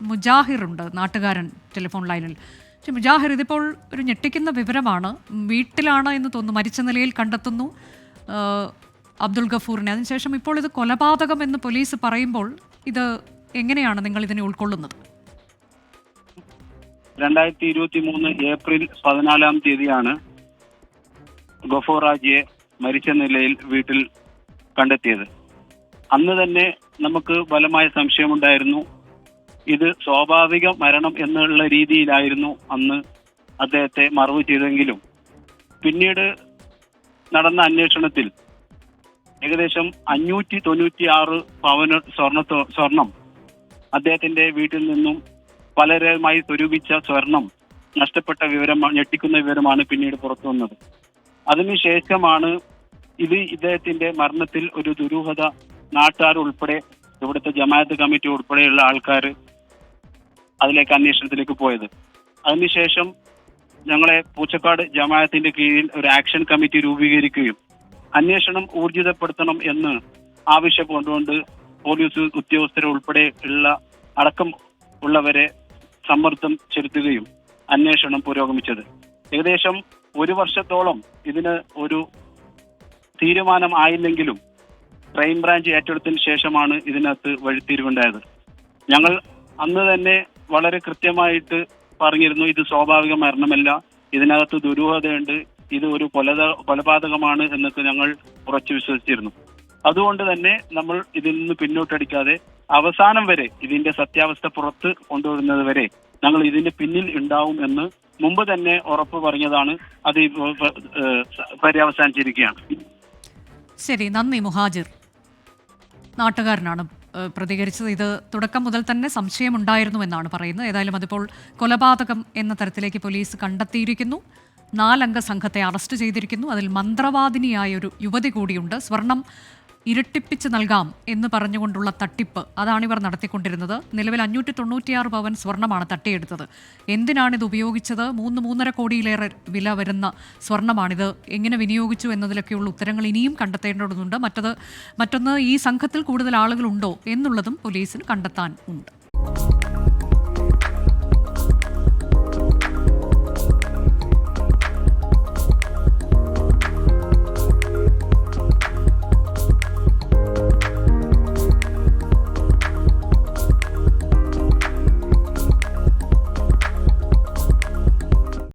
മുജാഹിറുണ്ട്, നാട്ടുകാരൻ ടെലിഫോൺ ലൈനിൽ. പക്ഷെ മുജാഹിർ, ഇതിപ്പോൾ ഒരു ഞെട്ടിക്കുന്ന വിവരമാണ്. വീട്ടിലാണ് എന്ന് തോന്നുന്നു, മരിച്ച നിലയിൽ കണ്ടെത്തുന്നു അബ്ദുൾ ഗഫൂറിനെ. അതിനുശേഷം ഇപ്പോൾ ഇത് കൊലപാതകം എന്ന് പോലീസ് പറയുമ്പോൾ ഇത് എങ്ങനെയാണ് നിങ്ങൾ ഇതിനെ ഉൾക്കൊള്ളുന്നത്? 2023 ഏപ്രിൽ 14 ഗഫൂർ ഹാജിയെ മരിച്ച നിലയിൽ വീട്ടിൽ കണ്ടെത്തിയത്. അന്ന് തന്നെ നമുക്ക് ബലമായ സംശയമുണ്ടായിരുന്നു. ഇത് സ്വാഭാവിക മരണം എന്നുള്ള രീതിയിലായിരുന്നു അന്ന് അദ്ദേഹത്തെ മറവ് ചെയ്തെങ്കിലും പിന്നീട് നടന്ന അന്വേഷണത്തിൽ ഏകദേശം 596 പവന് സ്വർണം അദ്ദേഹത്തിന്റെ വീട്ടിൽ നിന്നും പലരുമായി സ്വരൂപിച്ച സ്വർണം നഷ്ടപ്പെട്ട ഞെട്ടിക്കുന്ന വിവരമാണ് പിന്നീട് പുറത്തു വന്നത്. അതിനുശേഷമാണ് ഇദ്ദേഹത്തിന്റെ മരണത്തിൽ ഒരു ദുരൂഹത നാട്ടുകാർ ഉൾപ്പെടെ ഇവിടുത്തെ ജമാഅത്ത് കമ്മിറ്റി ഉൾപ്പെടെയുള്ള ആൾക്കാർ അതിലേക്ക് അന്വേഷണത്തിലേക്ക് പോയത്. അതിനുശേഷം ഞങ്ങളെ പൂച്ചക്കാട് ജമാഅത്തിന്റെ കീഴിൽ ഒരു ആക്ഷൻ കമ്മിറ്റി രൂപീകരിക്കുകയും അന്വേഷണം ഊർജിതപ്പെടുത്തണം എന്ന് ആവശ്യപ്പെട്ടുകൊണ്ട് പോലീസ് ഉദ്യോഗസ്ഥരുൾപ്പെടെ അടക്കം ഉള്ളവരെ സമ്മർദ്ദം ചെലുത്തുകയും അന്വേഷണം പുരോഗമിച്ചത്. ഏകദേശം 1 വർഷത്തോളം ഇതിന് ഒരു തീരുമാനം ആയില്ലെങ്കിലും ക്രൈംബ്രാഞ്ച് ഏറ്റെടുത്തതിന് ശേഷമാണ് ഇതിനകത്ത് വഴിത്തിരിവുണ്ടായത്. ഞങ്ങൾ അന്ന് തന്നെ വളരെ കൃത്യമായിട്ട് പറഞ്ഞിരുന്നു, ഇത് സ്വാഭാവിക മരണമല്ല, ഇതിനകത്ത് ദുരൂഹതയുണ്ട്, ഇത് ഒരു കൊലപാതകമാണ് എന്നൊക്കെ ഞങ്ങൾ ഉറച്ചു വിശ്വസിച്ചിരുന്നു. അതുകൊണ്ട് തന്നെ നമ്മൾ ഇതിൽ നിന്ന് പിന്നോട്ടടിക്കാതെ അവസാനം വരെ ഇതിന്റെ സത്യാവസ്ഥ പുറത്ത് കൊണ്ടുവരുന്നത് വരെ ഞങ്ങൾ ഇതിന്റെ പിന്നിൽ ഉണ്ടാവും എന്ന് മുമ്പ് തന്നെ ഉറപ്പ് പറഞ്ഞതാണ്. അത് പര്യവസാനിച്ചിരിക്കുകയാണ്. ശരി, നന്ദി മുഹാജിർ. നാട്ടുകാരനാണ് പ്രതികരിച്ചത്. ഇത് തുടക്കം മുതൽ തന്നെ സംശയമുണ്ടായിരുന്നു എന്നാണ് പറയുന്നത്. ഏതായാലും അതിപ്പോൾ കൊലപാതകം എന്ന തരത്തിലേക്ക് പോലീസ് കണ്ടെത്തിയിരിക്കുന്നു. 4 അംഗ സംഘത്തെ അറസ്റ്റ് ചെയ്തിരിക്കുന്നു. അതിൽ മന്ത്രവാദിനിയായ ഒരു യുവതി കൂടിയുണ്ട്. സ്വർണം ഇരട്ടിപ്പിച്ച് നൽകാം എന്ന് പറഞ്ഞുകൊണ്ടുള്ള തട്ടിപ്പ്, അതാണിവർ നടത്തിക്കൊണ്ടിരുന്നത്. നിലവിൽ 596 പവൻ സ്വർണ്ണമാണ് തട്ടിയെടുത്തത്. എന്തിനാണിത് ഉപയോഗിച്ചത്? 3-3.5 കോടിയിലേറെ വില വരുന്ന സ്വർണ്ണമാണിത്. എങ്ങനെ വിനിയോഗിച്ചു എന്നതിലൊക്കെയുള്ള ഉത്തരങ്ങൾ ഇനിയും കണ്ടെത്തേണ്ടതുണ്ട്. മറ്റൊന്ന്, ഈ സംഘത്തിൽ കൂടുതൽ ആളുകളുണ്ടോ എന്നുള്ളതും പോലീസിന് കണ്ടെത്താൻ ഉണ്ട്.